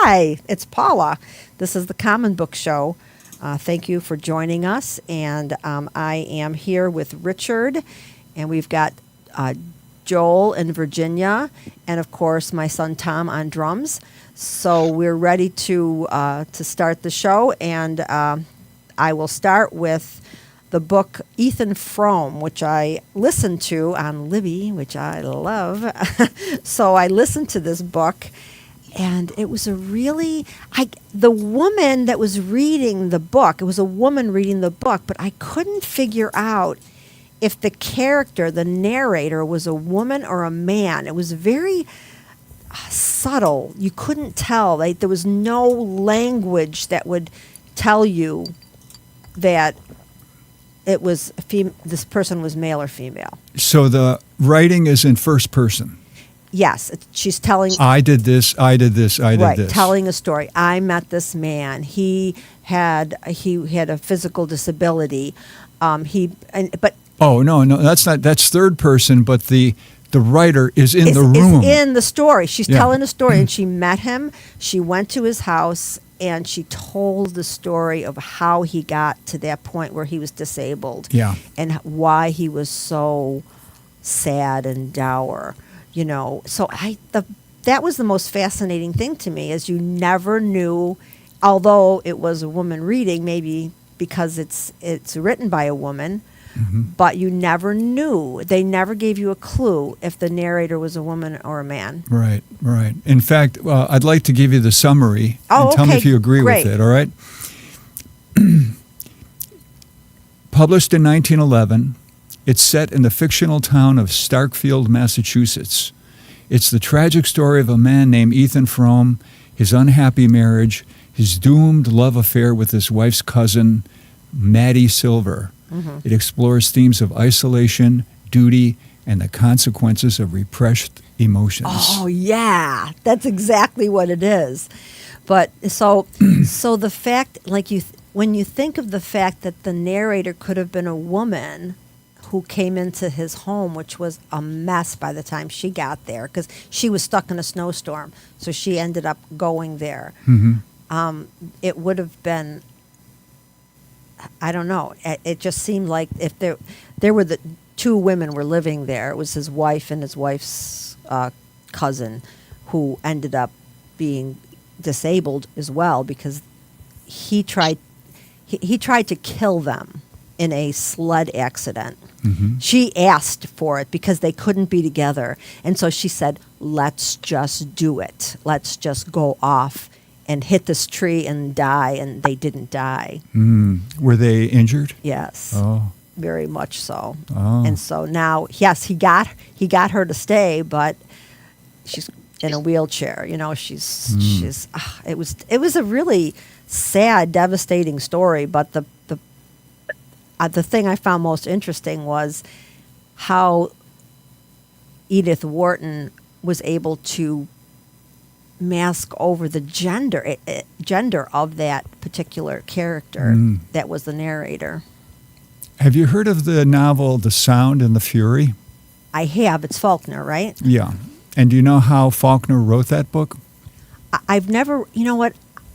Hi, it's Paula. This is the Common Book Show. Thank you for joining us. And I am here with Richard, and we've got Joel and Virginia, and of course my son Tom on drums. So we're ready to start the show, and I will start with the book Ethan Frome, which I listened to on Libby, which I love. So I listened to this book, and it was the woman that was reading the book, it was a woman reading the book, but I couldn't figure out if the character, the narrator, was a woman or a man. It was very subtle. You couldn't tell. There was no language that would tell you that it was this person was male or female. So the writing is in first person. Yes, she's telling. I did this. I did this. I did this. Telling a story. I met this man. He had a physical disability. Oh no, that's third person. But the writer is in the room. Is in the story. She's telling a story, and she met him. She went to his house, and she told the story of how he got to that point where he was disabled. Yeah. And why he was so sad and dour. So that was the most fascinating thing to me, is you never knew, although it was a woman reading, maybe because it's written by a woman, but you never knew. They never gave you a clue if the narrator was a woman or a man. Right. In fact, I'd like to give you the summary and tell me if you agree with it, all right? Published in 1911, it's set in the fictional town of Starkfield, Massachusetts. It's the tragic story of a man named Ethan Frome, his unhappy marriage, his doomed love affair with his wife's cousin, Maddie Silver. It explores themes of isolation, duty, and the consequences of repressed emotions. Oh, yeah. That's exactly what it is. But so the fact, when you think of the fact that the narrator could have been a woman who came into his home, which was a mess by the time she got there, because she was stuck in a snowstorm, so she ended up going there. It would have been, I don't know, it just seemed like if there were the two women were living there. It was his wife and his wife's cousin, who ended up being disabled as well, because he tried to kill them in a sled accident. She asked for it because they couldn't be together. And so she said, let's just do it. Let's just go off and hit this tree and die. And they didn't die. Were they injured? Yes. Oh. Very much so. Oh. And so now, yes, he got her to stay, but she's in a wheelchair. She's it was a really sad, devastating story, but the thing I found most interesting was how Edith Wharton was able to mask over the gender of that particular character that was the narrator. Have you heard of the novel The Sound and the Fury? I have. It's Faulkner, right? Yeah. And do you know how Faulkner wrote that book? I've never,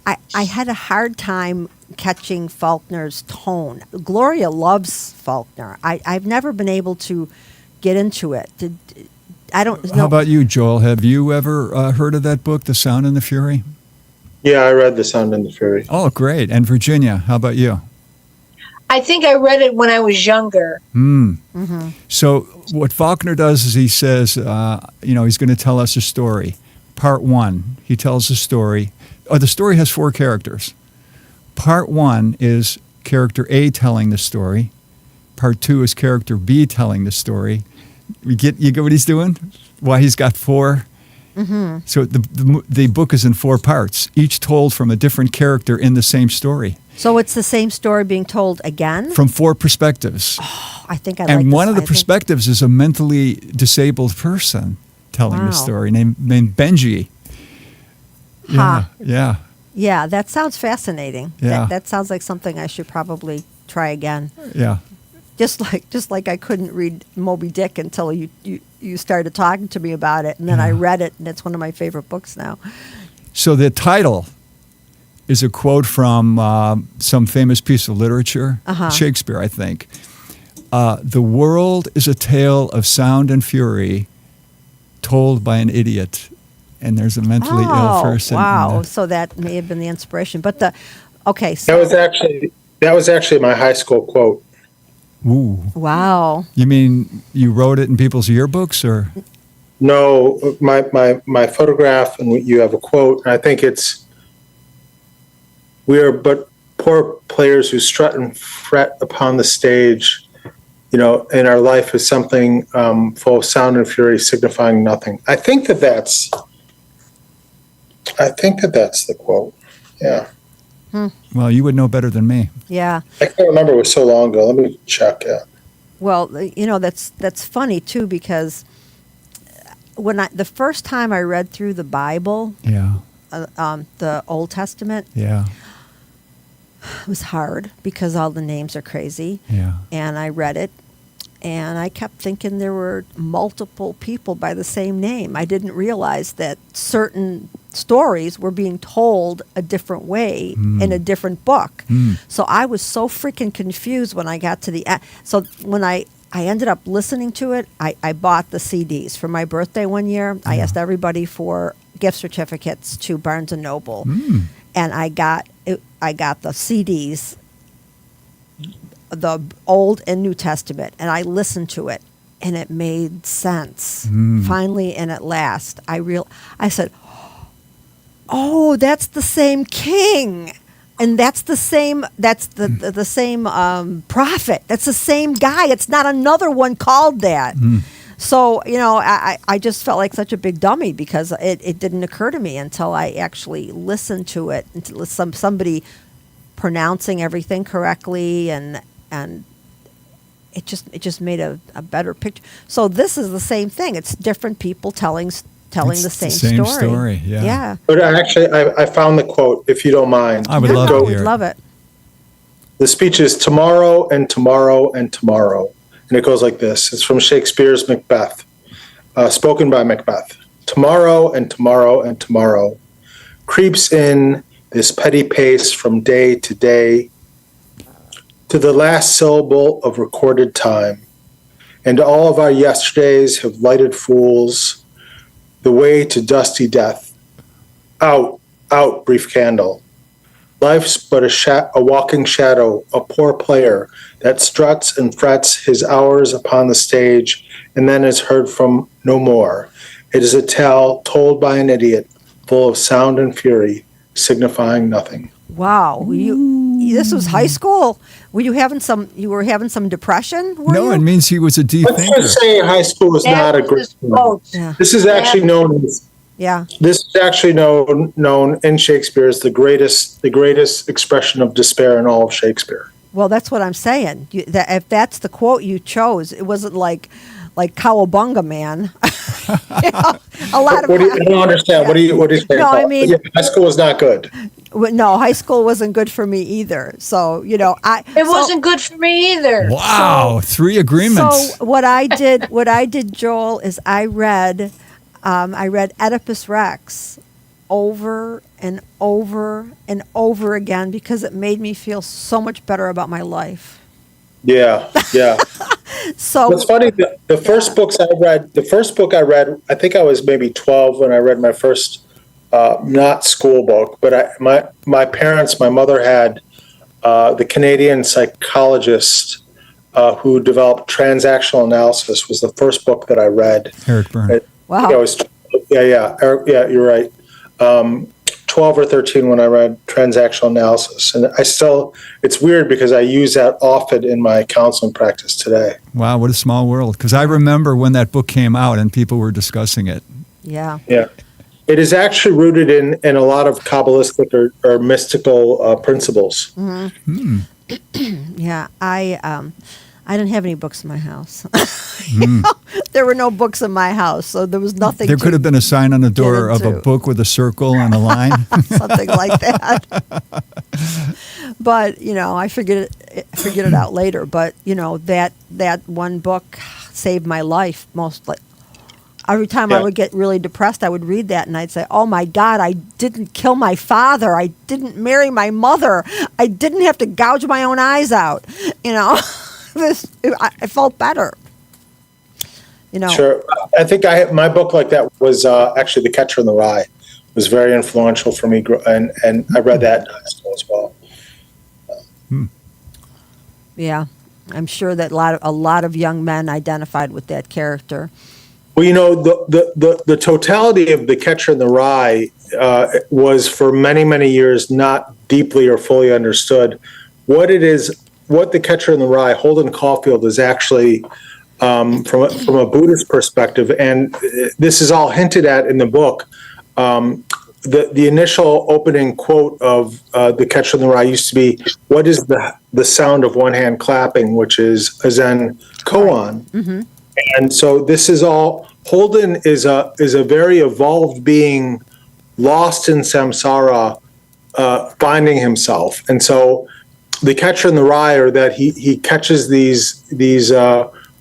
I had a hard time catching Faulkner's tone. Gloria loves Faulkner. I've never been able to get into it. I don't know. How about you, Joel? Have you ever heard of that book, The Sound and the Fury? Yeah, I read The Sound and the Fury. Oh, great. And Virginia, how about you? I think I read it when I was younger. So what Faulkner does is he says, he's going to tell us a story. Part one, he tells a story. The story has 4 characters. Part 1 is character A telling the story. Part 2 is character B telling the story. You get what he's doing? Why he's got 4? So the book is in 4 parts, each told from a different character in the same story. So it's the same story being told again? From 4 perspectives. Oh, I think I like this. And one of the perspectives is a mentally disabled person telling the story named Benji. Yeah. Yeah, that sounds fascinating. Yeah. That sounds like something I should probably try again. Yeah. Just like I couldn't read Moby Dick until you started talking to me about it, and then I read it, and it's one of my favorite books now. So the title is a quote from some famous piece of literature, Shakespeare, I think. The world is a tale of sound and fury told by an idiot. And there's a mentally ill person. Wow. So that may have been the inspiration. But so that was actually my high school quote. Ooh. Wow. You mean you wrote it in people's yearbooks, or? No, my photograph, and you have a quote. And I think it's, "We are but poor players who strut and fret upon the stage, and our life is something full of sound and fury, signifying nothing." I think that's the quote. Yeah. Well, you would know better than me. Yeah. I can't remember. It was so long ago. Let me check. Yeah. Well, that's funny too, because the first time I read through the Bible, the Old Testament, Yeah. it was hard because all the names are crazy. Yeah. And I read it, and I kept thinking there were multiple people by the same name. I didn't realize that certain stories were being told a different way in a different book. So I was so freaking confused when I got to the end. So when I ended up listening to it, I bought the CDs for my birthday one year. I asked everybody for gift certificates to Barnes & Noble. And I got the CDs, the Old and New Testament, and I listened to it, and it made sense. Finally and at last, I said, "Oh, that's the same king, and that's the same prophet. That's the same guy. It's not another one called that." So, I just felt like such a big dummy because it didn't occur to me until I actually listened to it, until somebody pronouncing everything correctly, and it just made a better picture. So this is the same thing. It's different people telling the same story. Yeah. But I found the quote, if you don't mind. I would love to hear it. Love it. The speech is "Tomorrow and tomorrow and tomorrow." And it goes like this. It's from Shakespeare's Macbeth, spoken by Macbeth. "Tomorrow and tomorrow and tomorrow creeps in this petty pace from day to day to the last syllable of recorded time. And all of our yesterdays have lighted fools the way to dusty death. Out, out, brief candle. Life's but a walking shadow, a poor player that struts and frets his hours upon the stage and then is heard from no more. It is a tale told by an idiot, full of sound and fury, signifying nothing." Wow. This was high school. Were you having some depression? No, it means he was a deep Let's thinker. just say high school was not a great school. Yeah. This is actually known as Yeah. This is actually known in Shakespeare as the greatest expression of despair in all of Shakespeare. Well, that's what I'm saying. If that's the quote you chose, it wasn't like Cowabunga Man. A lot of. I don't understand. Yeah. What do you say? No, I mean, high school was not good. No, high school wasn't good for me either. So it wasn't good for me either. Wow, 3 agreements. So what I did, Joel, is I read Oedipus Rex over and over and over again because it made me feel so much better about my life. Yeah. So it's funny. The first book I read, I think I was maybe 12 when I read my first not school book, but my parents, my mother had the Canadian psychologist who developed transactional analysis was the first book that I read. Eric Berne. Wow. Eric, you're right. 12 or 13 when I read transactional analysis. And it's weird because I use that often in my counseling practice today. Wow, what a small world. Because I remember when that book came out and people were discussing it. Yeah. It is actually rooted in a lot of Kabbalistic or mystical principles. Mm-hmm. Yeah, I didn't have any books in my house. There were no books in my house, so there was nothing. There could have been a sign on the door of a book with a circle and a line. Something like that. But, I figured it out later. But, that one book saved my life mostly. every time Yeah. I would get really depressed, I would read that and I'd say, oh my God, I didn't kill my father. I didn't marry my mother. I didn't have to gouge my own eyes out. You know, I felt better. You know, Sure. I think my book like that was actually The Catcher in the Rye. It was very influential for me, and I read that in high school as well. yeah, I'm sure that a lot of young men identified with that character. Well, the totality of The Catcher in the Rye was for many, many years not deeply or fully understood. What The Catcher in the Rye, Holden Caulfield, is actually from a Buddhist perspective, and this is all hinted at in the book. The initial opening quote of The Catcher in the Rye used to be, "What is the sound of one hand clapping?" which is a Zen koan. Mm-hmm. And so this is all. Holden is a very evolved being, lost in samsara, finding himself. And so The Catcher in the Rye, or that he catches these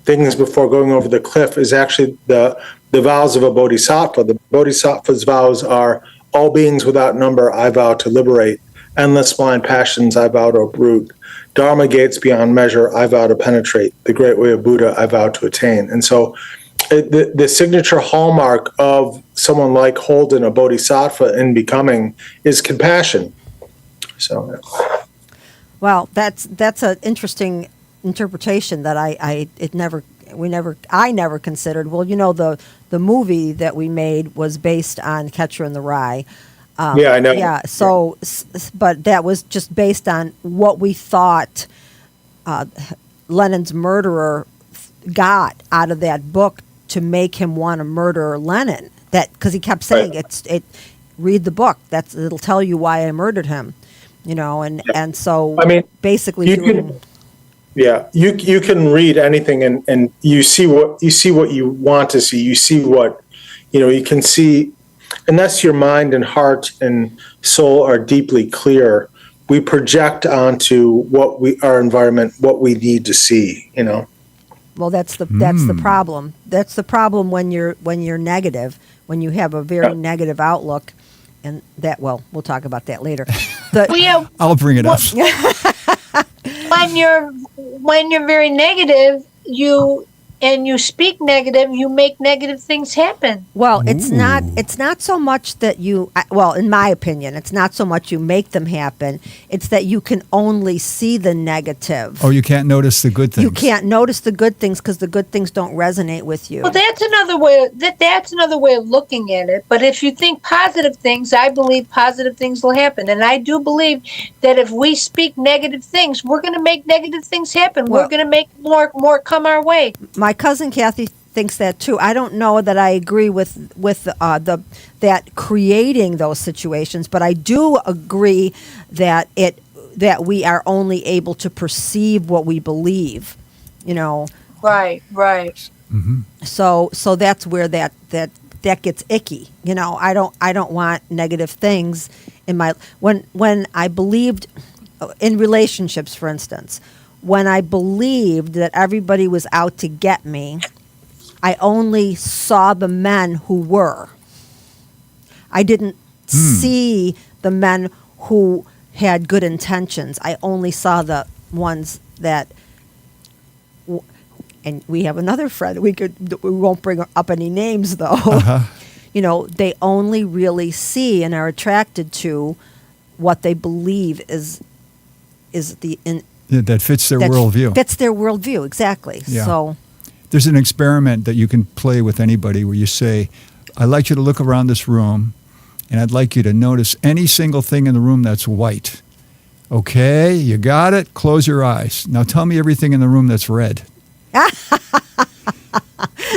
things before going over the cliff, is actually the vows of a bodhisattva. The bodhisattva's vows are, all beings without number I vow to liberate, endless blind passions I vow to uproot, dharma gates beyond measure I vow to penetrate, the great way of Buddha I vow to attain. And so the signature hallmark of someone like Holden, a bodhisattva in becoming, is compassion. So, Well, that's an interesting interpretation that I never considered. Well, you know, the movie that we made was based on Catcher in the Rye. yeah, I know. Yeah. So, but that was just based on what we thought Lenin's murderer got out of that book to make him want to murder Lenin. That because he kept saying read the book. It'll tell you why I murdered him. You know, and so I mean, basically you can read anything and you see what you want to see. You see what you can see, unless your mind and heart and soul are deeply clear. We project onto our environment what we need to see. Well, that's the problem. That's the problem when you're negative, when you have a very negative outlook, and we'll talk about that later. I'll bring it up. When you're very negative, you speak negative, you make negative things happen. Well, it's not so much that in my opinion, it's not so much you make them happen. It's that you can only see the negative. Oh, you can't notice the good things. You can't notice the good things because the good things don't resonate with you. Well, that's another way of looking at it. But if you think positive things, I believe positive things will happen. And I do believe that if we speak negative things, we're going to make negative things happen. We're going to make more come our way. My cousin Kathy thinks that too. I don't know that I agree with that creating those situations, but I do agree that we are only able to perceive what we believe. Right. Mm-hmm. So that's where that gets icky. I don't want negative things in my when I believed in relationships, for instance. When I believed that everybody was out to get me, I only saw the men who were. I didn't see the men who had good intentions. I only saw the ones that, and we have another friend. We won't bring up any names though. Uh-huh. They only really see and are attracted to what they believe is that fits their worldview. Fits their worldview, exactly. Yeah. So there's an experiment that you can play with anybody where you say, I'd like you to look around this room, and I'd like you to notice any single thing in the room that's white. Okay, you got it? Close your eyes. Now tell me everything in the room that's red.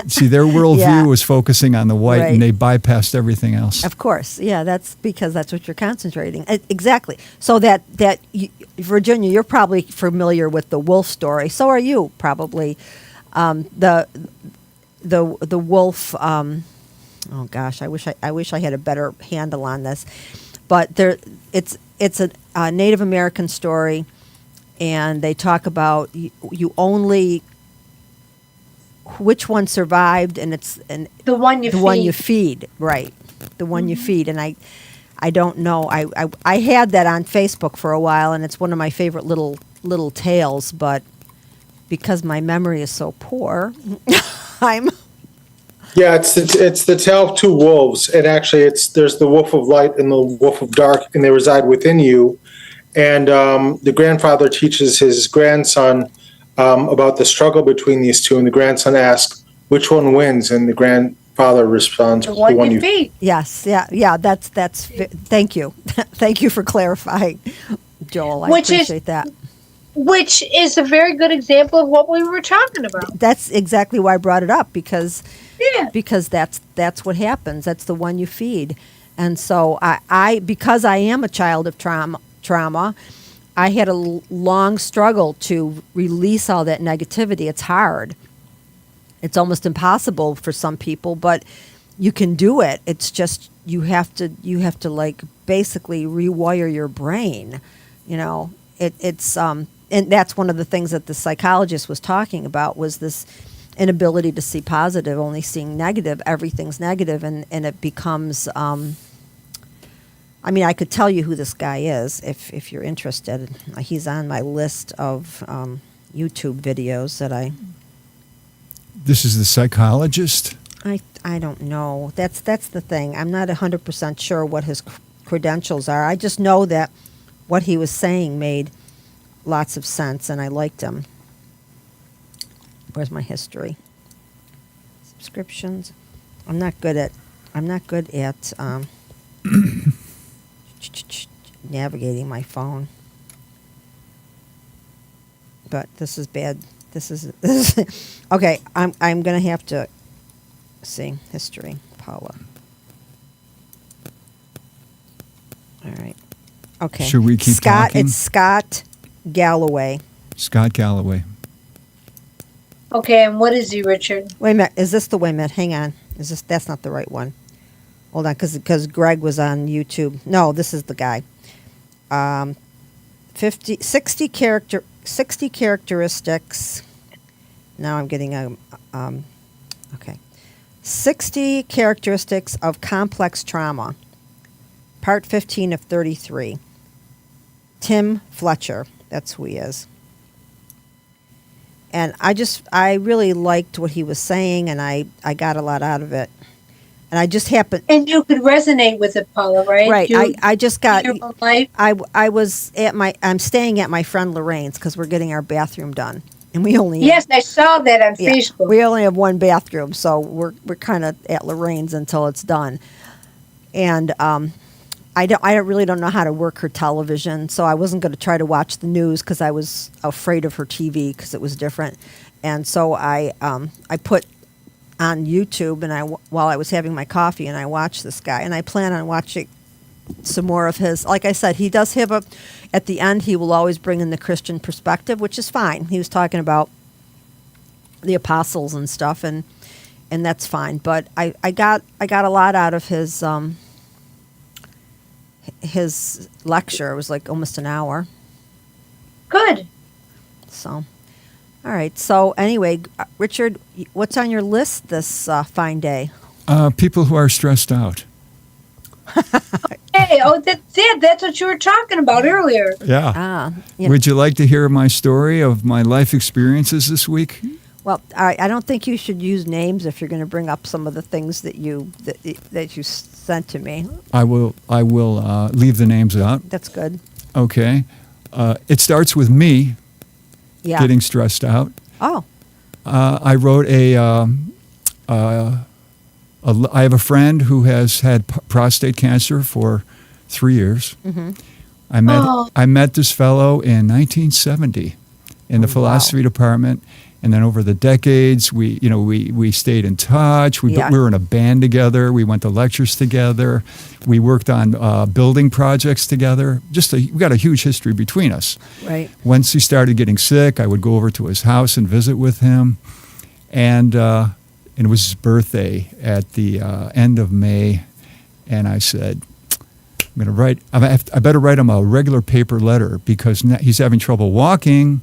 See, their worldview was focusing on the white, Right. and they bypassed everything else. Of course, yeah, that's because that's what you're concentrating. Exactly. So Virginia, you're probably familiar with the wolf story. So are you probably. The wolf. Oh gosh, I wish I had a better handle on this, but it's a Native American story, and they talk about you only which one survived, and it's The one you the feed. one you feed, right? The one you feed, and I don't know. I had that on Facebook for a while, and it's one of my favorite little tales. But because my memory is so poor, I'm Yeah, it's the tale of two wolves, and actually, there's the wolf of light and the wolf of dark, and they reside within you. And the grandfather teaches his grandson about the struggle between these two, and the grandson asks, "Which one wins?" And the grandfather responds, The one you feed. yes, yeah. That's thank you, thank you for clarifying, Joel. I Which is- appreciate that. Which is a very good example of what we were talking about. That's exactly why I brought it up because Yeah. that's what happens. That's the one you feed. And so I because I am a child of trauma, I had a long struggle to release all that negativity. It's hard. It's almost impossible for some people, but you can do it. It's just you have to like basically rewire your brain. You know, it's and that's one of the things that the psychologist was talking about was this inability to see positive, only seeing negative. Everything's negative, and it becomes. I mean, I could tell you who this guy is if you're interested. He's on my list of YouTube videos that I. This is the psychologist. I don't know. That's the thing. I'm not 100% sure what his credentials are. I just know that what he was saying made lots of sense, and I liked him. Where's my history? Subscriptions. I'm not good at navigating my phone. But this is bad. This is okay. I'm gonna have to see history. Paula. All right. Okay. Should we keep Scott? talking? It's Scott Galloway. Scott Galloway. Okay, and what is he, Richard? Wait a minute. Is this the wait a minute? Hang on. Is this? That's not the right one. Hold on, because Greg was on YouTube. No, this is the guy. 60 characteristics. Now I'm getting okay. 60 characteristics of complex trauma. Part 15 of 33. Tim Fletcher. That's who he is. And I really liked what he was saying, and I got a lot out of it. And I just happened. And you could resonate with it, Paula, right? Right. I just got. Your life. I was I'm staying at my friend Lorraine's because we're getting our bathroom done, and we only. Yes, I saw that on Yeah, Facebook. we only have one bathroom, so we're kind of at Lorraine's until it's done. And I really don't know how to work her television, so I wasn't going to try to watch the news because I was afraid of her TV because it was different. And so I put on YouTube and while I was having my coffee, and I watched this guy, and I plan on watching some more of his. Like I said, he does have at the end he will always bring in the Christian perspective, which is fine. He was talking about the apostles and stuff, and that's fine. But I got a lot out of his lecture. It was like almost an hour. Good. So, all right. So anyway, Richard, what's on your list this fine day? People who are stressed out. Hey, that's it. That's what you were talking about earlier. Yeah. You know, Would you like to hear my story of my life experiences this week? well, I don't think you should use names if you're going to bring up some of the things that you sent to me. I will leave the names out. That's good. Okay. It starts with me Yeah. getting stressed out. Oh. I wrote I have a friend who has had prostate cancer for 3 years. Mm-hmm. I met this fellow in 1970 in the philosophy department, and then over the decades, we stayed in touch. We were in a band together. We went to lectures together. We worked on building projects together. We got a huge history between us. Right. Once he started getting sick, I would go over to his house and visit with him, and it was his birthday at the end of May, and I said, I better write him a regular paper letter because he's having trouble walking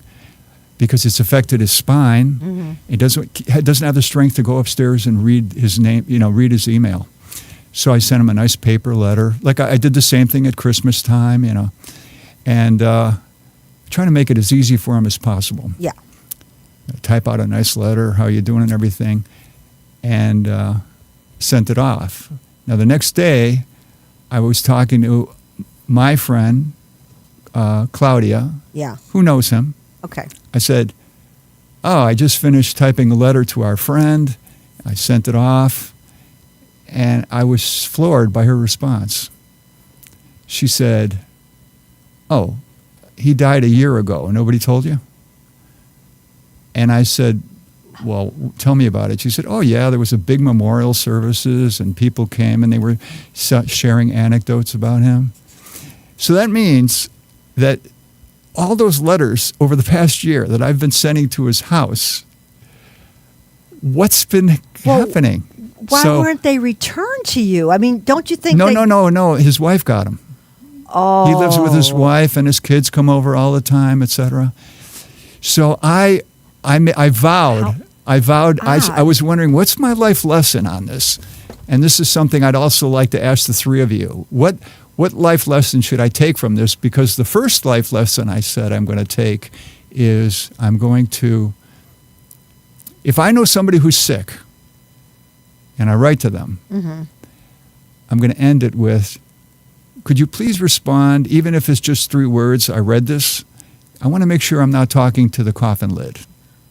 because it's affected his spine. He doesn't have the strength to go upstairs and read his name, read his email. So I sent him a nice paper letter. Like I did the same thing at Christmas time, and trying to make it as easy for him as possible. Yeah. Type out a nice letter, how you doing and everything, and sent it off. Now the next day, I was talking to my friend, Claudia, Yeah. who knows him. Okay. I said, I just finished typing a letter to our friend. I sent it off, and I was floored by her response. She said, he died a year ago, and nobody told you? And I said, well, tell me about it. She said, there was a big memorial services, and people came, and they were sharing anecdotes about him. So that means that all those letters over the past year that I've been sending to his house, what's been happening? Why weren't they returned to you? I mean, don't you think No. His wife got them. Oh. He lives with his wife, and his kids come over all the time, etc. So I vowed. I was wondering, what's my life lesson on this? And this is something I'd also like to ask the three of you. What life lesson should I take from this? Because the first life lesson I said I'm going to take is I'm going to, if I know somebody who's sick and I write to them, I'm going to end it with, could you please respond, even if it's just 3 words, I read this. I want to make sure I'm not talking to the coffin lid.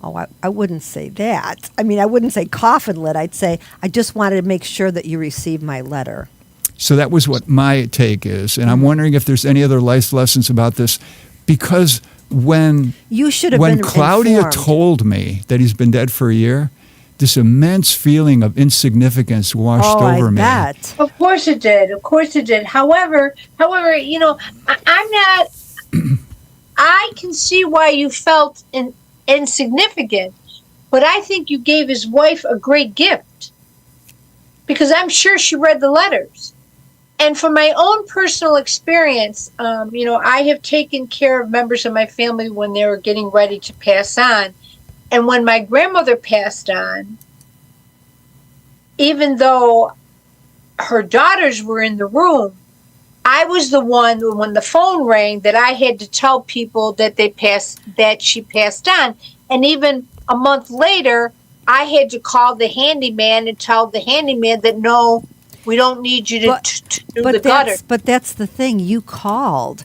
Oh, I wouldn't say that. I mean, I wouldn't say coffin lid. I'd say, I just wanted to make sure that you received my letter. So that was what my take is. And I'm wondering if there's any other life lessons about this. Because when Claudia informed. told me that he's been dead for a year, this immense feeling of insignificance washed over me. Bet. Of course it did. Of course it did. However, I'm not. I can see why you felt insignificant, but I think you gave his wife a great gift, because I'm sure she read the letters. And from my own personal experience, I have taken care of members of my family when they were getting ready to pass on. And when my grandmother passed on, even though her daughters were in the room, I was the one, when the phone rang, that I had to tell people that she passed on. And even a month later, I had to call the handyman and tell the handyman that, no, we don't need you to do the gutter. But that's the thing. You called.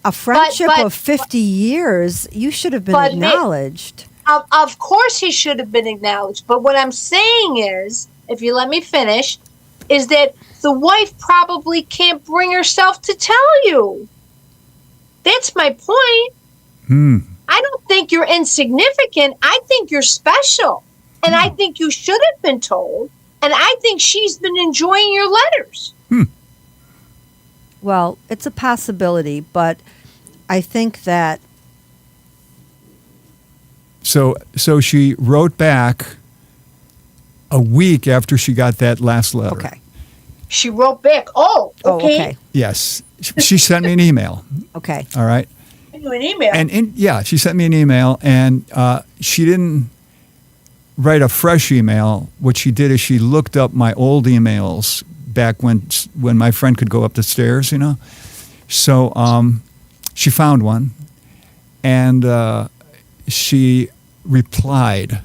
A friendship of 50 years, you should have been acknowledged. Of course he should have been acknowledged. But what I'm saying is, if you let me finish, is that the wife probably can't bring herself to tell you. That's my point. I don't think you're insignificant. I think you're special. And I think you should have been told. And I think she's been enjoying your letters. Well, it's a possibility, but I think that... So she wrote back a week after she got that last letter. Okay. She wrote back. Oh, okay. Yes. She sent me an email. Okay. All right. An email. And she sent me an email, and she didn't write a fresh email. What she did is she looked up my old emails back when my friend could go up the stairs, So she found one, and she replied.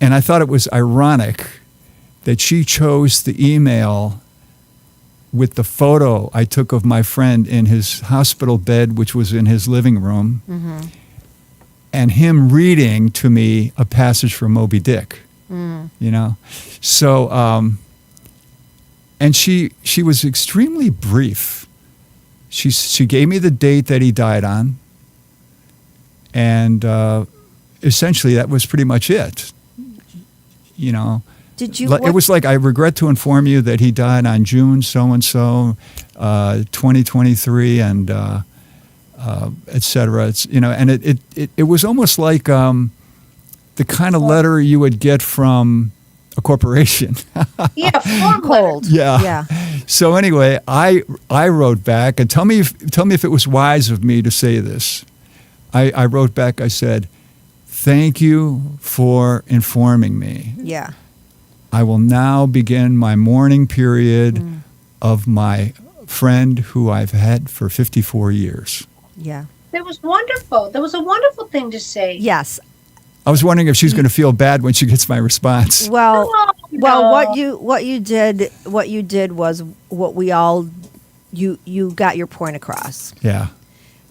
And I thought it was ironic that she chose the email with the photo I took of my friend in his hospital bed, which was in his living room, and him reading to me a passage from Moby Dick, So, and she was extremely brief. She gave me the date that he died on, and essentially that was pretty much it. Did you? It was like, I regret to inform you that he died on June so-and-so, 2023, and et cetera. It's, and it was almost like the kind of letter you would get from a corporation. Yeah, form cold. Yeah. So anyway, I wrote back, and tell me if it was wise of me to say this. I wrote back, I said, thank you for informing me. Yeah. I will now begin my mourning period of my friend who I've had for 54 years. Yeah. That was wonderful. That was a wonderful thing to say. Yes. I was wondering if she's going to feel bad when she gets my response. Well, No. what you did was what we all you got your point across Yeah.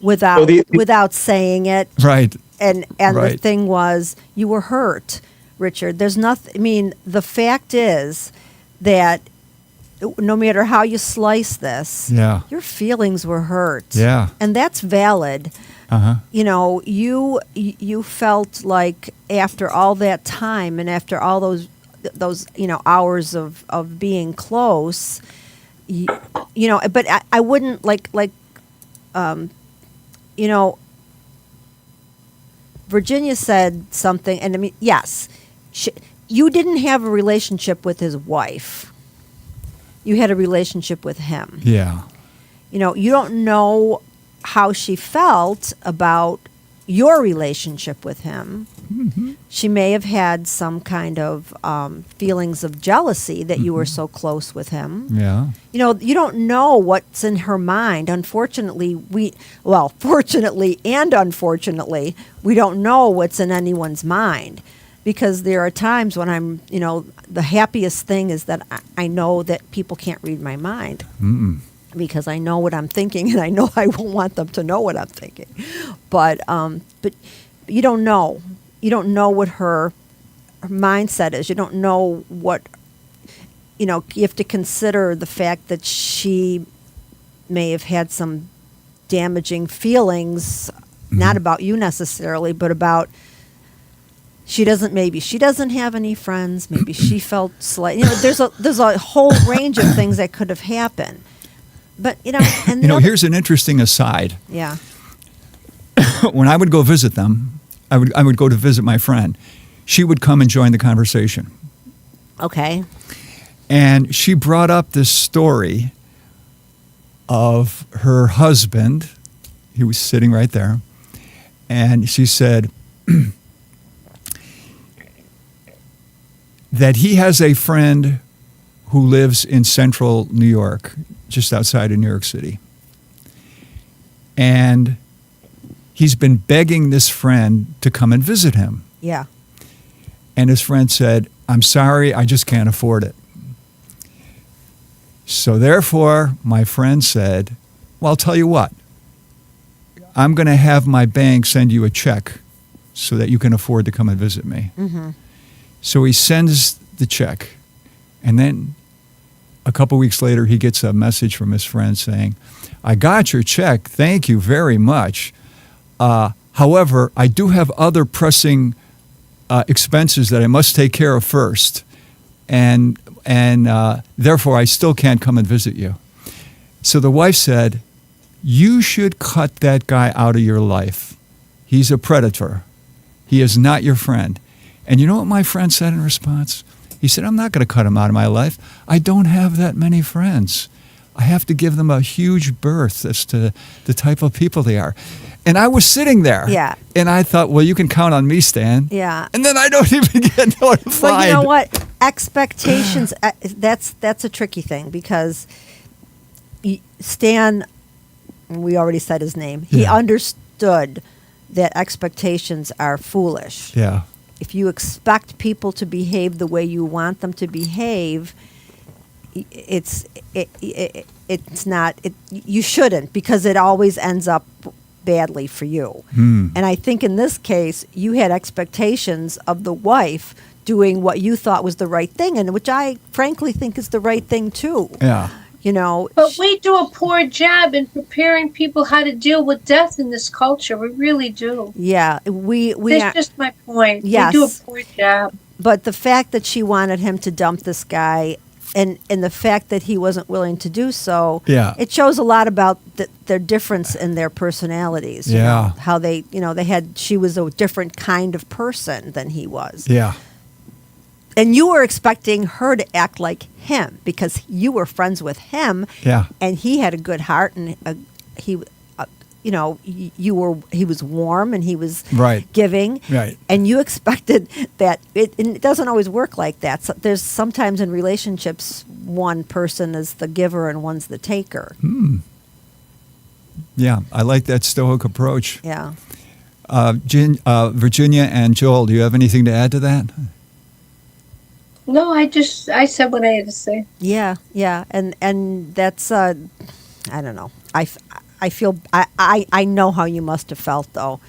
without Well, without saying it. Right. And the Right. thing was, you were hurt, Richard. There's nothing. I mean, the fact is that no matter how you slice this, Yeah. your feelings were hurt. Yeah. And that's valid. Uh-huh. You know, you felt like after all that time and after all those hours of being close, you know. But I wouldn't Virginia said something, and I mean, yes, you didn't have a relationship with his wife. You had a relationship with him. Yeah. You know, you don't know how she felt about your relationship with him. Mm-hmm. She may have had some kind of feelings of jealousy that you were so close with him. Yeah. You know, you don't know what's in her mind. Unfortunately, fortunately and unfortunately, we don't know what's in anyone's mind, because there are times when I'm, the happiest thing is that I know that people can't read my mind. Mm-mm. Because I know what I'm thinking, and I know I won't want them to know what I'm thinking. But you don't know. You don't know what her mindset is. You don't know what, you have to consider the fact that she may have had some damaging feelings, not about you necessarily, but about she doesn't have any friends. Maybe she felt slight. There's a whole range of things that could have happened. But and here's an interesting aside. Yeah. When I would go visit them, I would go to visit my friend. She would come and join the conversation. Okay. And she brought up this story of her husband. He was sitting right there. And she said that he has a friend who lives in central New York, just outside of New York City. And he's been begging this friend to come and visit him. Yeah. And his friend said, I'm sorry, I just can't afford it. So therefore, my friend said, well, I'll tell you what. I'm going to have my bank send you a check so that you can afford to come and visit me. Mm-hmm. So he sends the check. And then a couple weeks later, he gets a message from his friend saying, I got your check. Thank you very much. However, I do have other pressing expenses that I must take care of first. And therefore, I still can't come and visit you. So the wife said, you should cut that guy out of your life. He's a predator. He is not your friend. And you know what my friend said in response? He said, I'm not going to cut him out of my life. I don't have that many friends. I have to give them a huge berth as to the type of people they are. And I was sitting there. Yeah. And I thought, well, you can count on me, Stan. Yeah. And then I don't even get notified. But you know what? Expectations, that's a tricky thing, because Stan, we already said his name, he Yeah. understood that expectations are foolish. Yeah. If you expect people to behave the way you want them to behave, it's not. You shouldn't, because it always ends up badly for you. And I think in this case, you had expectations of the wife doing what you thought was the right thing, and which I frankly think is the right thing too. Yeah. But we do a poor job in preparing people how to deal with death in this culture. We really do. Yeah, we That's just my point. Yes. We do a poor job. But the fact that she wanted him to dump this guy, and the fact that he wasn't willing to do so, Yeah. it shows a lot about their difference in their personalities. you Yeah. know, how she was a different kind of person than he was. Yeah. And you were expecting her to act like him because you were friends with him. Yeah. And he had a good heart, and he was warm and he was Right. giving, Right. and you expected that. And it doesn't always work like that. So there's sometimes in relationships one person is the giver and one's the taker. Yeah, I like that stoic approach. Yeah. Virginia and Joel, do you have anything to add to that? No, I said what I had to say. Yeah, and that's I don't know. I feel I know how you must have felt though.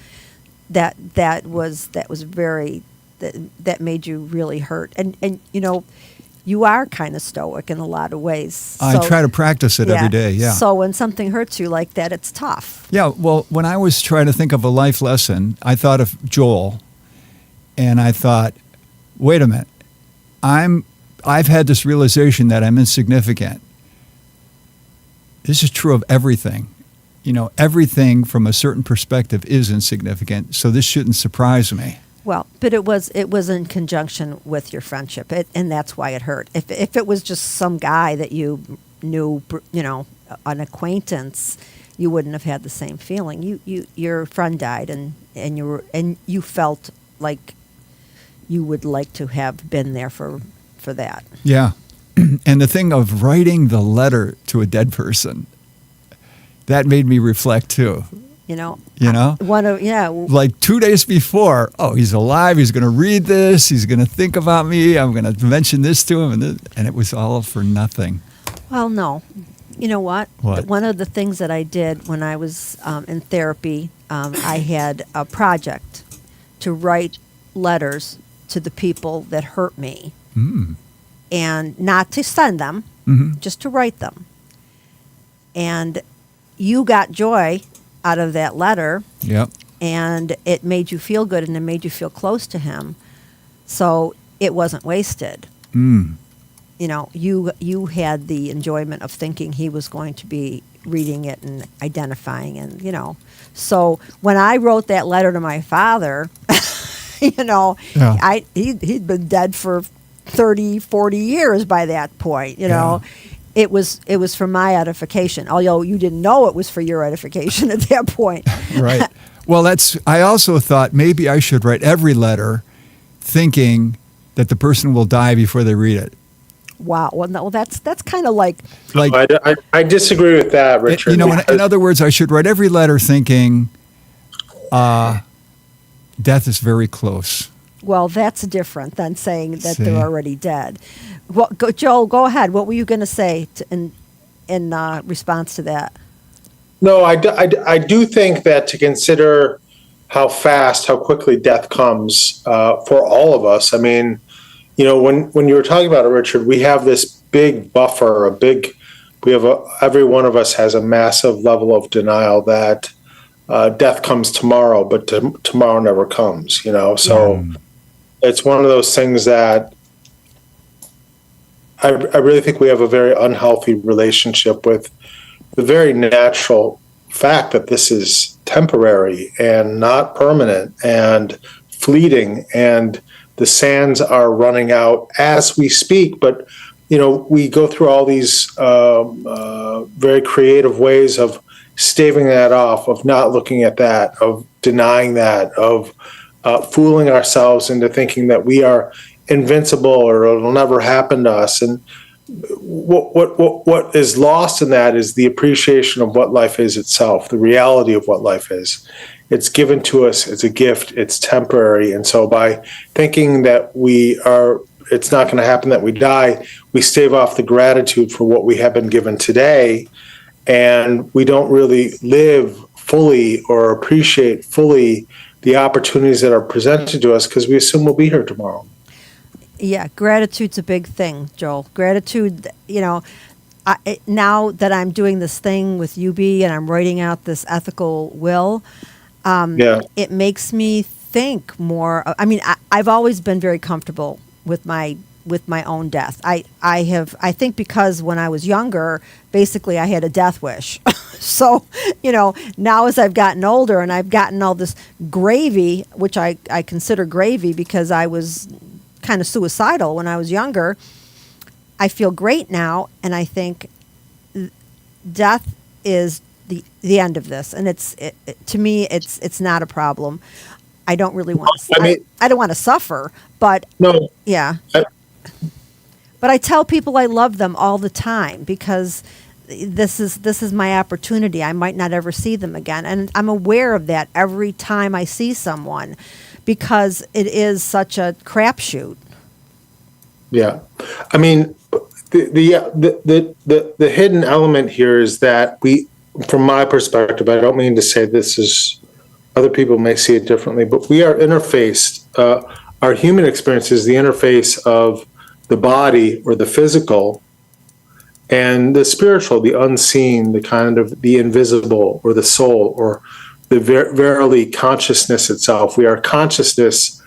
That was very that made you really hurt, and you are kind of stoic in a lot of ways. I try to practice it every day. Yeah. So when something hurts you like that, it's tough. Yeah. Well, when I was trying to think of a life lesson, I thought of Joel, and I thought, wait a minute. I've had this realization that I'm insignificant. This is true of everything. Everything from a certain perspective is insignificant, so this shouldn't surprise me. Well, but it was in conjunction with your friendship, and that's why it hurt. If it was just some guy that you knew, an acquaintance, you wouldn't have had the same feeling. Your friend died, and you felt like you would like to have been there for that. Yeah. And the thing of writing the letter to a dead person, that made me reflect too. Like 2 days before, he's alive, he's going to read this, he's going to think about me, I'm going to mention this to him, and it was all for nothing. Well, no. You know what? What? One of the things that I did when I was in therapy, I had a project to write letters to the people that hurt me, and not to send them, just to write them. And you got joy out of that letter. Yep. And it made you feel good, and it made you feel close to him. So it wasn't wasted. You had the enjoyment of thinking he was going to be reading it and identifying, and So when I wrote that letter to my father, Yeah. he'd been dead for 30, 40 years by that point. Yeah. It was for my edification, although you didn't know it was for your edification at that point. Right. Well, I also thought maybe I should write every letter thinking that the person will die before they read it. Wow. Well, no, that's kind of like I disagree with that, Richard. In other words, I should write every letter thinking death is very close. Well, that's different than saying that See? they're already dead. Well, Joel, go ahead. What were you going to say in response to that? No, I do think that to consider how quickly death comes for all of us. I mean, when you were talking about it, Richard, we have this big buffer, every one of us has a massive level of denial that death comes tomorrow, but tomorrow never comes, So it's one of those things that I really think we have a very unhealthy relationship with the very natural fact that this is temporary and not permanent and fleeting, and the sands are running out as we speak. But, we go through all these very creative ways of staving that off, of not looking at that, of denying that, of fooling ourselves into thinking that we are invincible or it'll never happen to us. And what is lost in that is the appreciation of what life is itself, the reality of what life is. It's given to us, it's a gift, it's temporary. And so by thinking that it's not going to happen that we die, we stave off the gratitude for what we have been given today, and we don't really live fully or appreciate fully the opportunities that are presented to us because we assume we'll be here tomorrow. Yeah, gratitude's a big thing, Joel. Gratitude, now that I'm doing this thing with UB and I'm writing out this ethical will, it makes me think more. I mean, I've always been very comfortable with my own death. I think because when I was younger, basically I had a death wish. So, now as I've gotten older and I've gotten all this gravy, which I consider gravy because I was kind of suicidal when I was younger, I feel great now, and I think death is the end of this, and to me it's not a problem. I don't really want to. I don't want to suffer, but No. yeah. But I tell people I love them all the time because this is my opportunity. I might not ever see them again, and I'm aware of that every time I see someone, because it is such a crapshoot. Yeah, I mean, the hidden element here is that from my perspective, I don't mean to say this is, other people may see it differently, but we are interfaced. Our human experience is the interface of the body or the physical and the spiritual, the unseen, the kind of the invisible, or the soul, or the verily consciousness itself. We are consciousness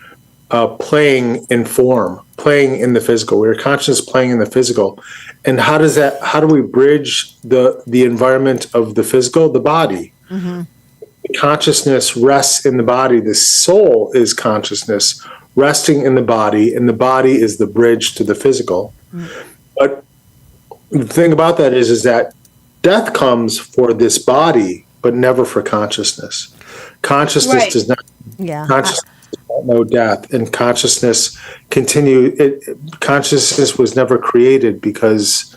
playing in form, playing in the physical. We are conscious playing in the physical. And how do we bridge the environment of the physical, the body? Mm-hmm. Consciousness rests in the body. The soul is consciousness resting in the body, and the body is the bridge to the physical. Mm-hmm. But the thing about that is that death comes for this body, but never for consciousness. Consciousness does not. Yeah. Consciousness does not know death, and consciousness consciousness was never created because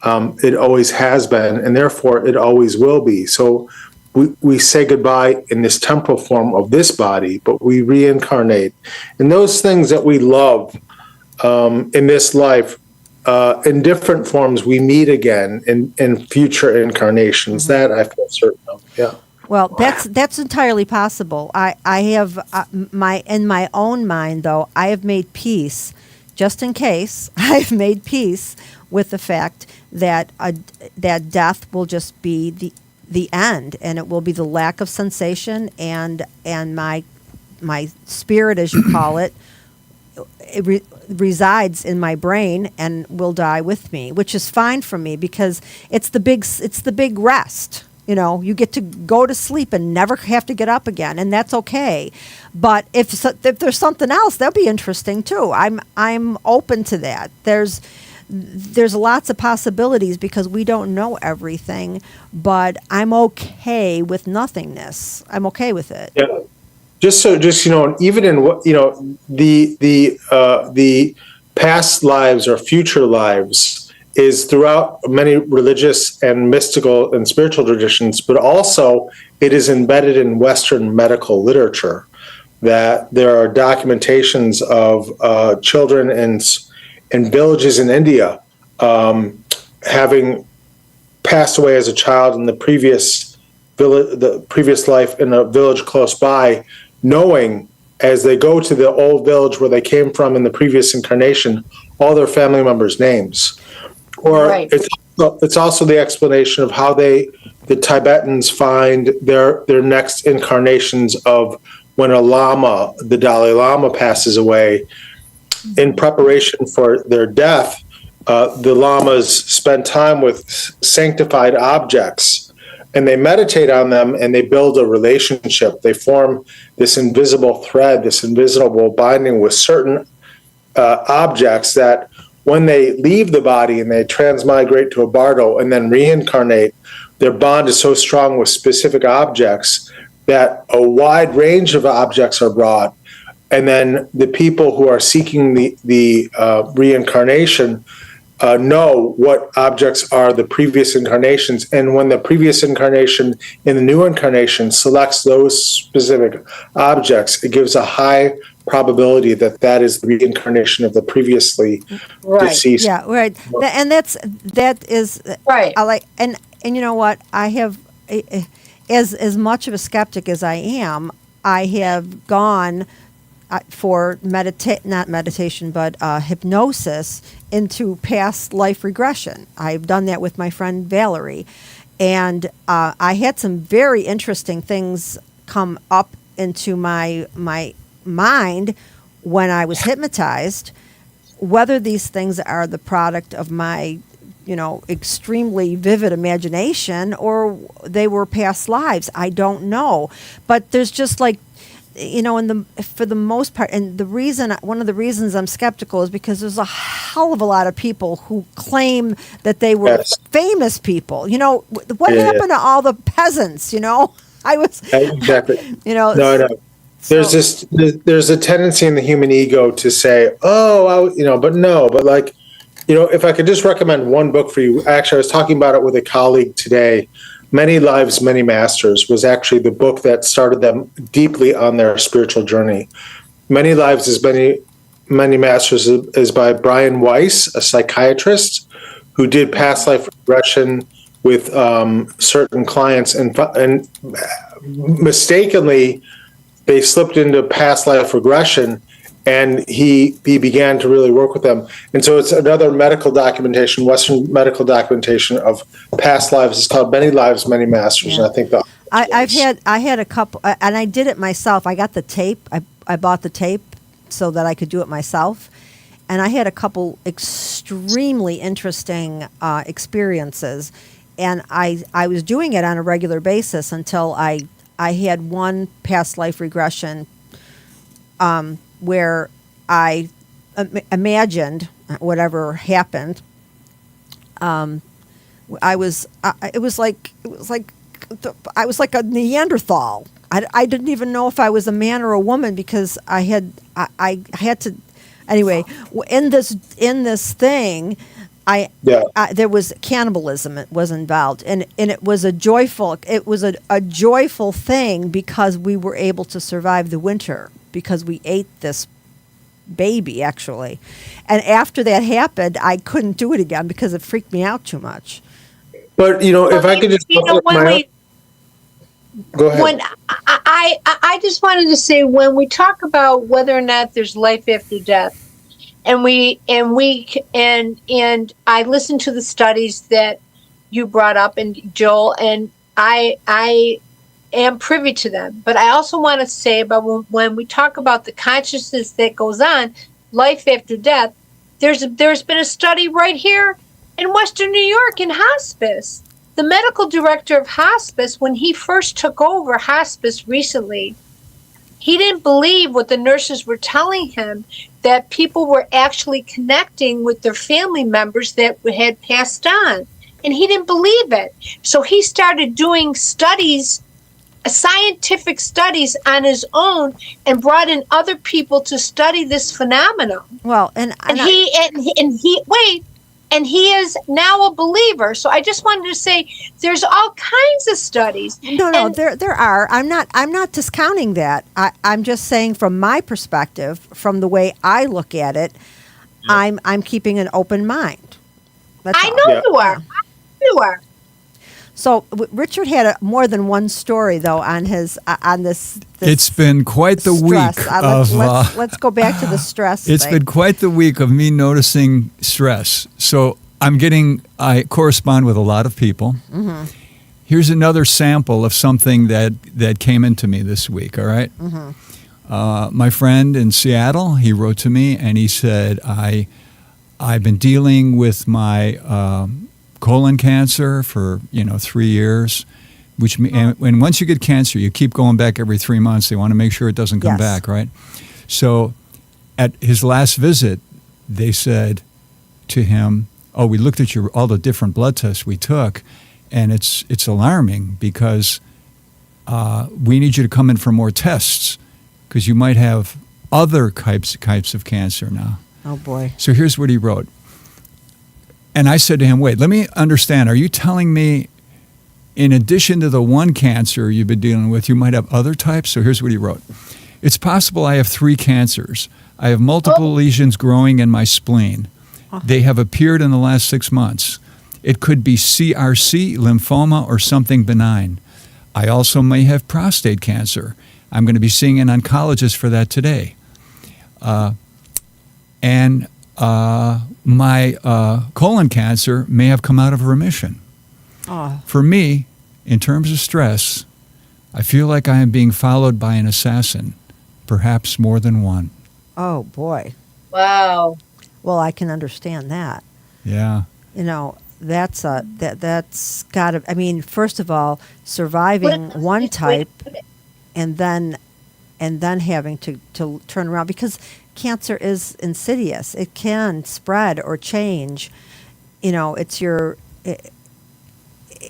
it always has been, and therefore it always will be. So we say goodbye in this temporal form of this body, but we reincarnate. And those things that we love in this life, in different forms, we meet again in future incarnations. Mm-hmm. That I feel certain of. Yeah. Well, that's entirely possible. I have in my own mind, though, I have made peace, just in case. I've made peace with the fact that that death will just be the end, and it will be the lack of sensation, and my spirit, as you call it, resides in my brain and will die with me, which is fine for me because it's the big rest. You know, you get to go to sleep and never have to get up again, and that's okay. But if there's something else, that'll be interesting too. I'm open to that. There's lots of possibilities because we don't know everything, but I'm okay with nothingness. I'm okay with it. Yeah. Just even in what the past lives or future lives is throughout many religious and mystical and spiritual traditions, but also it is embedded in Western medical literature. That there are documentations of children in villages in India having passed away as a child in the previous life in a village close by, knowing as they go to the old village where they came from in the previous incarnation, all their family members' names. Or right. It's also the explanation of how the Tibetans find their next incarnations of when a lama, the Dalai Lama, passes away. In preparation for their death, the lamas spend time with sanctified objects, and they meditate on them, and they build a relationship. They form this invisible thread, this invisible binding with certain objects that when they leave the body and they transmigrate to a bardo and then reincarnate, their bond is so strong with specific objects that a wide range of objects are brought. And then the people who are seeking the reincarnation know what objects are the previous incarnations. And when the previous incarnation in the new incarnation selects those specific objects, it gives a high probability that is the reincarnation of the previously deceased. Yeah, right. And that is right. I like, and you know what? I have, as much of a skeptic as I am, I have gone for not meditation, but hypnosis into past life regression. I've done that with my friend Valerie, and I had some very interesting things come up into my mind when I was hypnotized. Whether these things are the product of my extremely vivid imagination or they were past lives, I don't know. But there's just like for the most part, and one of the reasons I'm skeptical is because there's a hell of a lot of people who claim that they were Yes. famous people. What Yeah. happened to all the peasants? I was, Exactly. No, No. There's a tendency in the human ego to say, but no, but like, if I could just recommend one book for you. Actually, I was talking about it with a colleague today. Many Lives, Many Masters was actually the book that started them deeply on their spiritual journey. Many Lives is Many Masters is by Brian Weiss, a psychiatrist who did past life regression with certain clients, and mistakenly they slipped into past life regression, and he began to really work with them. And so it's another medical documentation, Western medical documentation of past lives. It's called Many Lives, Many Masters. Yeah. And I think I had a couple, and I did it myself. I got the tape. I bought the tape so that I could do it myself. And I had a couple extremely interesting experiences. And I was doing it on a regular basis until I had one past life regression where I imagined whatever happened. It was like I was like a Neanderthal. I didn't even know if I was a man or a woman because I had to. Anyway, in this thing, there was cannibalism. It was involved, and it was a joyful thing because we were able to survive the winter because we ate this baby actually, and after that happened, I couldn't do it again because it freaked me out too much. But if I could just go ahead. When I just wanted to say, when we talk about whether or not there's life after death, and I listened to the studies that you brought up, and Joel, and I am privy to them. But I also want to say about when we talk about the consciousness that goes on, life after death, there's been a study right here in Western New York in hospice. The medical director of hospice, when he first took over hospice recently, he didn't believe what the nurses were telling him, that people were actually connecting with their family members that had passed on. And he didn't believe it. So he started doing studies, scientific studies on his own, and brought in other people to study this phenomenon. Well, and he is now a believer. So I just wanted to say there's all kinds of studies. No, there are. I'm not discounting that. I'm just saying from my perspective, from the way I look at it, I'm keeping an open mind. That's I all. know you are. You are. So Richard had more than one story though on this. It's been quite the stress. week Let's go back to the stress. It's been quite the week of me noticing stress. So I correspond with a lot of people. Mm-hmm. Here's another sample of something that came into me this week. All right. Mm-hmm. My friend in Seattle, he wrote to me and he said, I've been dealing with my colon cancer for 3 years, and once you get cancer, you keep going back every 3 months. They want to make sure it doesn't come back, right? So at his last visit, they said to him, "Oh, we looked at all the different blood tests we took, and it's alarming because we need you to come in for more tests because you might have other types of cancer now." Oh boy! So here's what he wrote. And I said to him, wait, let me understand. Are you telling me in addition to the one cancer you've been dealing with, you might have other types? So here's what he wrote. It's possible I have 3 cancers. I have multiple lesions growing in my spleen. They have appeared in the last 6 months. It could be CRC, lymphoma, or something benign. I also may have prostate cancer. I'm going to be seeing an oncologist for that today. My colon cancer may have come out of remission. For me, in terms of stress, I feel like I am being followed by an assassin, perhaps more than one. Oh, boy. Wow. Well, I can understand that. Yeah. That's got to, first of all, surviving one type and then and then having to turn around, because cancer is insidious. It can spread or change. It's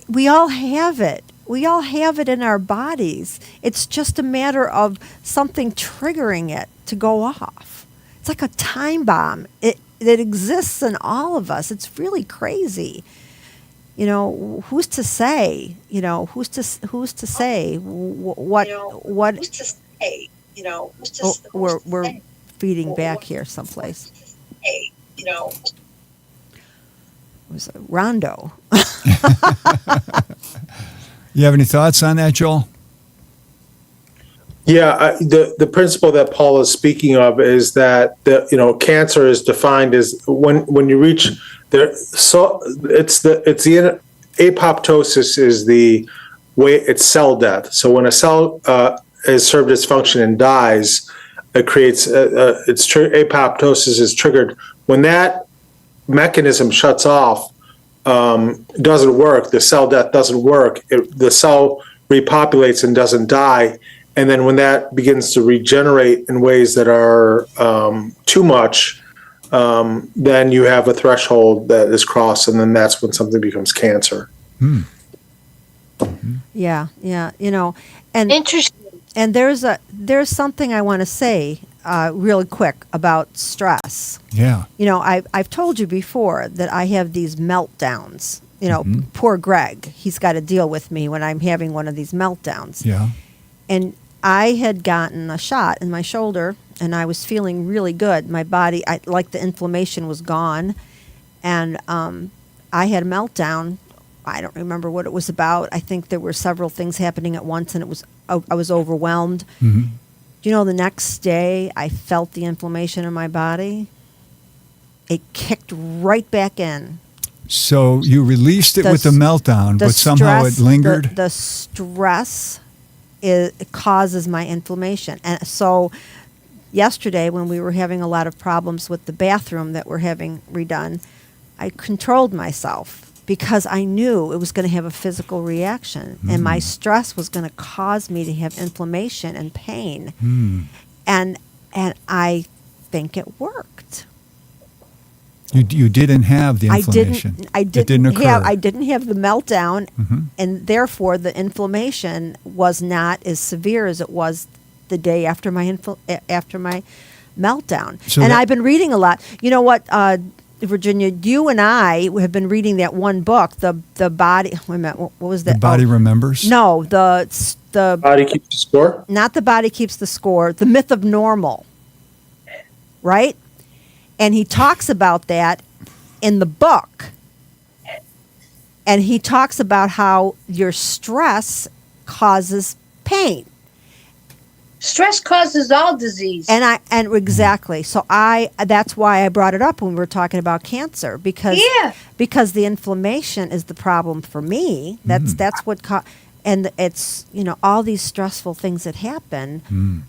we all have it. We all have it in our bodies. It's just a matter of something triggering it to go off. It's like a time bomb. It exists in all of us. It's really crazy. Who's to say? Who's to say what? Who's to say? We're feeding back here someplace. It was a rondo. You have any thoughts on that, Joel? Yeah, the principle that Paula is speaking of is that cancer is defined as when you reach there. So it's the apoptosis is the way it's cell death. So when a cell has served its function and dies, it creates apoptosis is triggered when that mechanism shuts off. Doesn't work. The cell death doesn't work. The cell repopulates and doesn't die. And then when that begins to regenerate in ways that are too much, then you have a threshold that is crossed, and then that's when something becomes cancer. Yeah. And Interesting. And there's something I want to say really quick about stress. Yeah. I've told you before that I have these meltdowns. Poor Greg, he's got to deal with me when I'm having one of these meltdowns. Yeah. And I had gotten a shot in my shoulder, and I was feeling really good. My body, like the inflammation was gone, and I had a meltdown. I don't remember what it was about. I think there were several things happening at once, and I was overwhelmed. Mm-hmm. The next day I felt the inflammation in my body. It kicked right back in. So you released it with the meltdown, but somehow it lingered? The stress it causes my inflammation. And so yesterday when we were having a lot of problems with the bathroom that we're having redone, I controlled myself because I knew it was going to have a physical reaction, and my stress was going to cause me to have inflammation and pain. And I think it worked. You didn't have the inflammation. It didn't occur. I didn't have the meltdown, and therefore the inflammation was not as severe as it was the day after my meltdown. So I've been reading a lot. You know what, Virginia? You and I have been reading that one book, the body. Wait a minute, what was that? The Body Remembers? No, the Body keeps the score? Not The Body Keeps the Score. The Myth of Normal. Right? And he talks about that in the book. And he talks about how your stress causes pain. Stress causes all disease. And exactly. So that's why I brought it up when we were talking about cancer, because the inflammation is the problem for me. That's what and it's all these stressful things that happen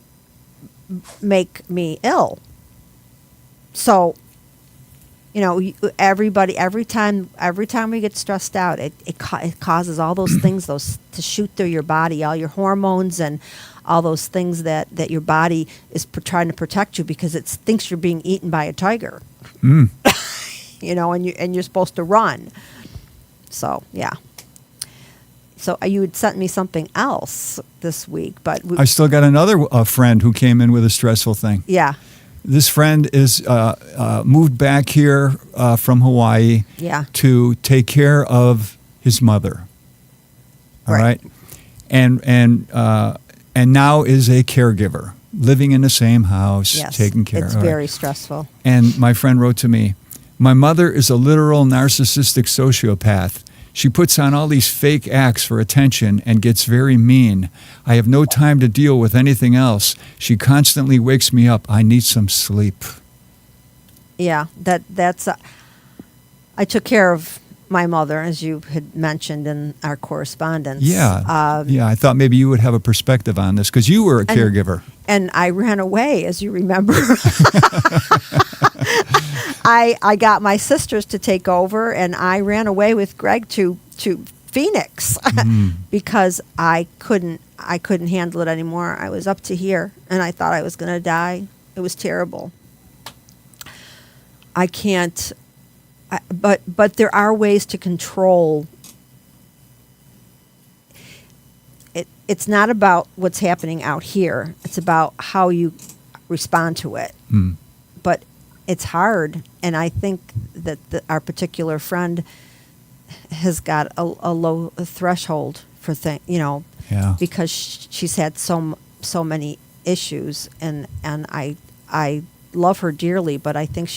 make me ill. So everybody, every time we get stressed out, it causes all those things to shoot through your body, all your hormones and all those things that your body is trying to protect you because it thinks you're being eaten by a tiger. And you're supposed to run. So yeah. So you had sent me something else this week, but I still got another friend who came in with a stressful thing. Yeah. This friend is moved back here from Hawaii to take care of his mother. All right. And now is a caregiver, living in the same house, taking care of her. It's very stressful. And my friend wrote to me, "My mother is a literal narcissistic sociopath. She puts on all these fake acts for attention and gets very mean. I have no time to deal with anything else. She constantly wakes me up. I need some sleep." Yeah, that's. I took care of my mother, as you had mentioned in our correspondence. Yeah, I thought maybe you would have a perspective on this because you were a caregiver. And I ran away, as you remember. I got my sisters to take over, and I ran away with Greg to Phoenix because I couldn't. I couldn't handle it anymore. I was up to here, and I thought I was going to die. It was terrible. I can't. But there are ways to control. It's not about what's happening out here. It's about how you respond to it. But it's hard, and I think that our particular friend has got a low threshold for Yeah. because she's had so many issues, and I love her dearly, but I think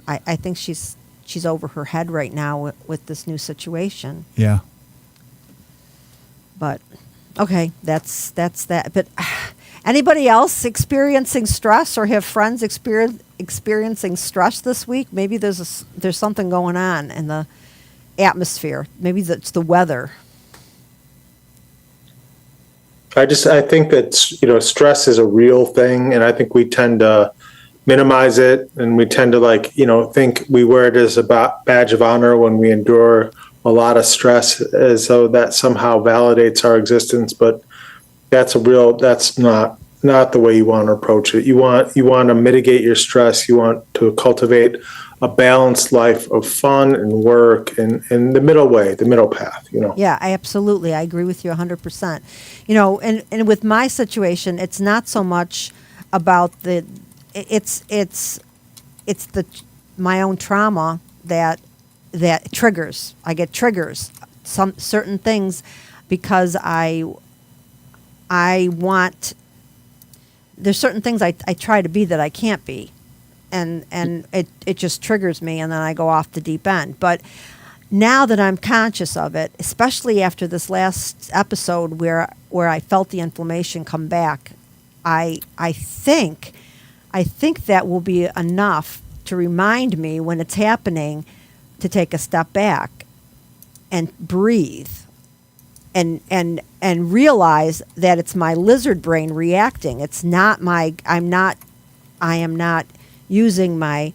I think she's over her head right now with this new situation. Yeah. But okay, that's that. But anybody else experiencing stress or have friends experiencing stress this week? Maybe there's something going on in the atmosphere. Maybe it's the weather. I think that, stress is a real thing, and I think we tend to minimize it, and we tend to think we wear it as a badge of honor when we endure a lot of stress, as though that somehow validates our existence. But that's not the way you want to approach it. You want to mitigate your stress. You want to cultivate a balanced life of fun and work and the middle way, the middle path, Yeah, I agree with you 100%. And with my situation, it's not so much about it's my own trauma that triggers. I get triggers, some certain things, because there's certain things I try to be that I can't be. And it just triggers me, and then I go off the deep end. But now that I'm conscious of it, especially after this last episode where I felt the inflammation come back, I think that will be enough to remind me when it's happening to take a step back and breathe and realize that it's my lizard brain reacting. It's not I am not using my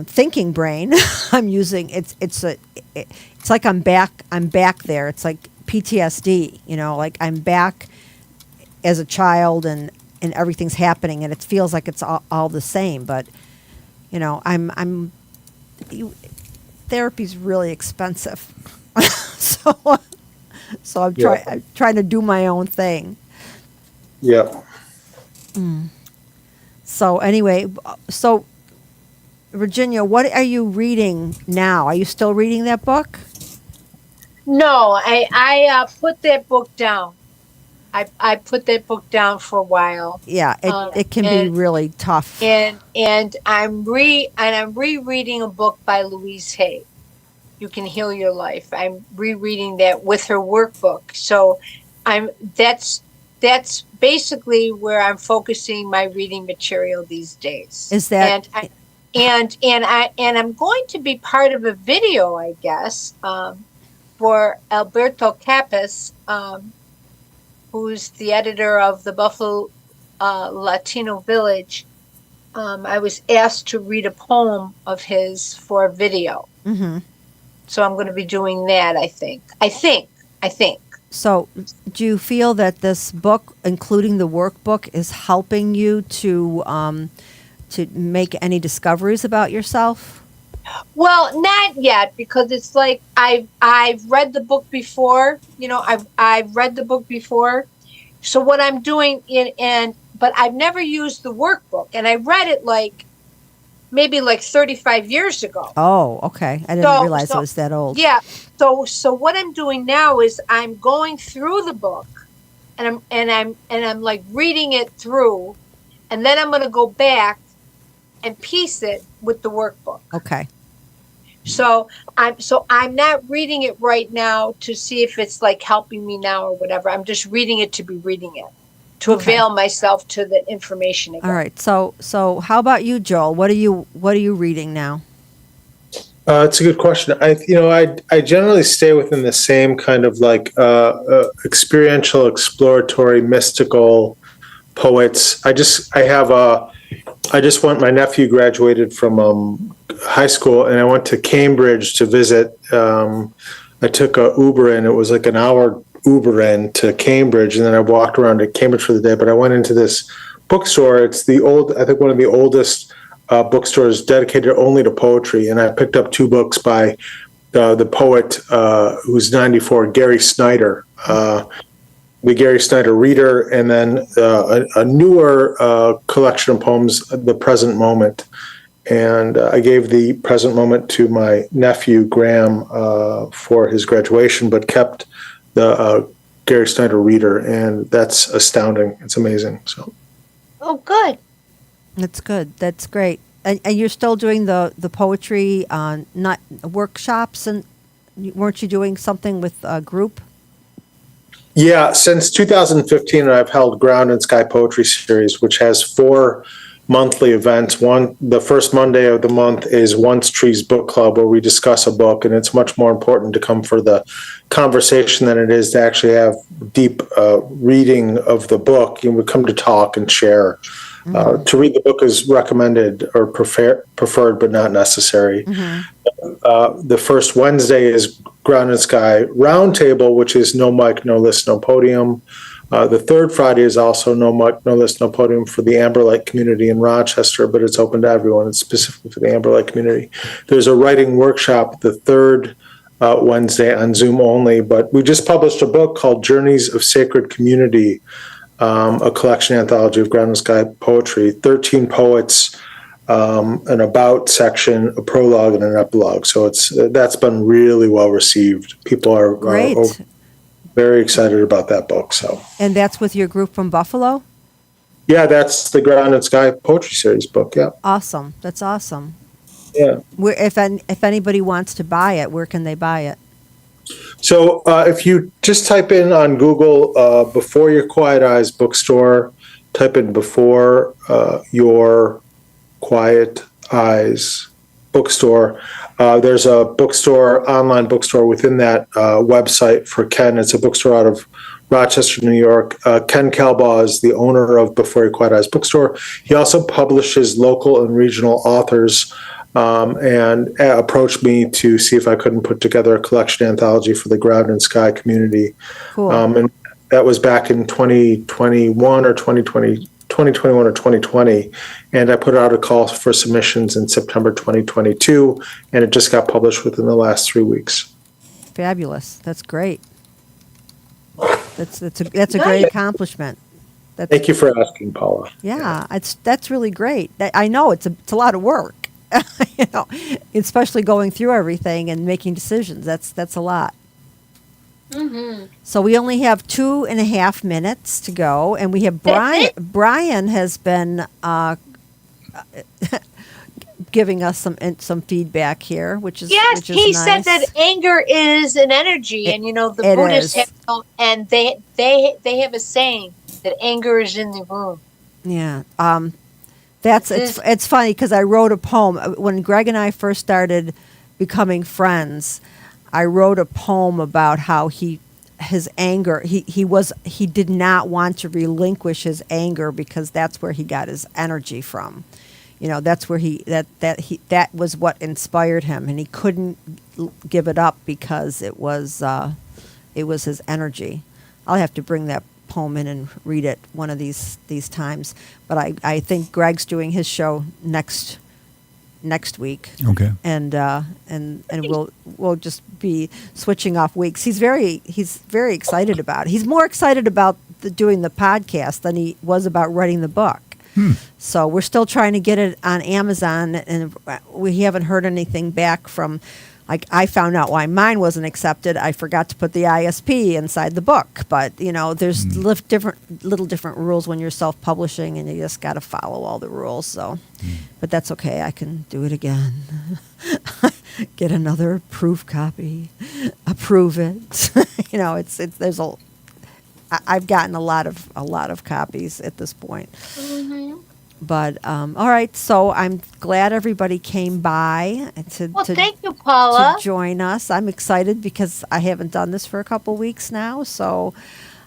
thinking brain. I'm using it's like I'm back there. It's like PTSD, like I'm back as a child and everything's happening, and it feels like it's all the same. But therapy's really expensive, so I'm trying to do my own thing. Yeah. So anyway, Virginia, what are you reading now? Are you still reading that book? No, I put that book down. I put that book down for a while. Yeah, it can be really tough. And I'm rereading a book by Louise Hay. You Can Heal Your Life. I'm rereading that with her workbook. So that's basically where I'm focusing my reading material these days. Is that and I'm going to be part of a video, I guess, for Alberto Capes, who's the editor of the Buffalo Latino Village. I was asked to read a poem of his for a video. Mm-hmm. So I'm going to be doing that, I think. So do you feel that this book, including the workbook, is helping you to make any discoveries about yourself? Well, not yet, because it's like I've read the book before. I've read the book before. So what I'm doing but I've never used the workbook, and I read it maybe 35 years ago. Oh, okay. I didn't realize it was that old. Yeah. So what I'm doing now is I'm going through the book, and I'm reading it through, and then I'm going to go back and piece it with the workbook. Okay. So I'm not reading it right now to see if it's helping me now or whatever. I'm just reading it to be reading it, to avail myself to the information again. All right. So how about you, Joel? What are you reading now? It's a good question. I generally stay within the same kind of experiential, exploratory, mystical poets. My nephew graduated from high school, and I went to Cambridge to visit. I took a Uber, and it was an hour Uber in to Cambridge, and then I walked around to Cambridge for the day. But I went into this bookstore. It's I think one of the oldest bookstores dedicated only to poetry, and I picked up 2 books by the poet who's 94, Gary Snyder, the Gary Snyder Reader, and then a newer collection of poems, The Present Moment. And I gave The Present Moment to my nephew, Graham, for his graduation, but kept the Gary Snyder Reader, and that's astounding. It's amazing. So, Oh, good. That's good. That's great. And you're still doing the poetry not workshops, and weren't you doing something with a group? yeah, since 2015, I've held Ground and Sky Poetry Series, which has 4 monthly events. The first Monday of the month is Once Trees Book Club, where we discuss a book, and it's much more important to come for the conversation than it is to actually have deep reading of the book. We come to talk and share. To read the book is recommended or preferred, but not necessary. The first Wednesday is Ground and Sky Roundtable, which is no mic, no list, no podium. The third Friday is also no mic, no list, no podium for the Amberlight community in Rochester, but it's open to everyone. It's specifically for the Amberlight community. There's a writing workshop the third Wednesday on Zoom only, but we just published a book called Journeys of Sacred Community, a collection anthology of Ground and Sky poetry, 13 poets, an about section, a prologue, and an epilogue. So that's been really well received. People are Great. Very excited about that book. So, And that's with your group from Buffalo? yeah, that's the Ground and Sky Poetry Series book. Yeah, Awesome. That's awesome. yeah. If anybody wants to buy it, where can they buy it? So if you just type in on Google Before Your Quiet Eyes bookstore, type in Before Your Quiet Eyes bookstore. There's a bookstore, online bookstore within that website for Ken. It's a bookstore out of Rochester, New York. Ken Calbaugh is the owner of Before Your Quiet Eyes bookstore. He also publishes local and regional authors, and approached me to see if I couldn't put together a collection anthology for the Ground and Sky community. Cool. And that was back in 2021 or 2020. And I put out a call for submissions in September 2022, and it just got published within the last 3 weeks. Fabulous. That's great. That's a great accomplishment. Thank you for asking, Paula. Yeah, that's really great. I know it's a lot of work. Especially going through everything and making decisions. That's a lot. So we only have 2.5 minutes to go, and we have Brian. Brian has been giving us some feedback here, which is Yes, which is he nice. said that anger is an energy, and the it Buddhists is. have, and they have a saying that anger is in the room. Yeah. It's funny because I wrote a poem when Greg and I first started becoming friends. I wrote a poem about how his anger, he did not want to relinquish his anger because that's where he got his energy from. That's where that was what inspired him, and he couldn't give it up because it was his energy. I'll have to bring that poem in and read it one of these times. But I think Greg's doing his show next week. Okay. And we'll just be switching off weeks. He's very excited about it. He's more excited about doing the podcast than he was about writing the book. So we're still trying to get it on Amazon, and we haven't heard anything back from. Like, I found out why mine wasn't accepted. I forgot to put the ISP inside the book, but there's little different rules when you're self-publishing, and you just got to follow all the rules. So, but that's okay. I can do it again. Get another proof copy, approve it. I've gotten a lot of copies at this point. But all right, so I'm glad everybody came by Thank you, Paula. to join us. I'm excited because I haven't done this for a couple weeks now. So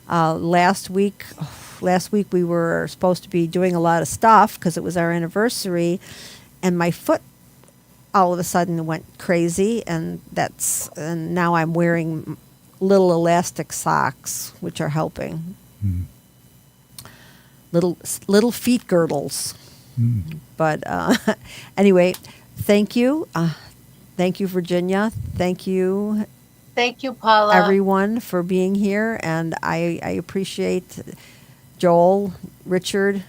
last week we were supposed to be doing a lot of stuff because it was our anniversary, and my foot all of a sudden went crazy, and now I'm wearing little elastic socks, which are helping. Little feet girdles. But anyway, thank you. Thank you, Virginia. Thank you, Thank you, Paula. everyone, for being here. And I appreciate Joel, Richard,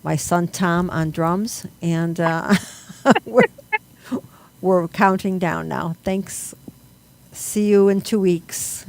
my son Tom on drums. And we're counting down now. Thanks. See you in 2 weeks.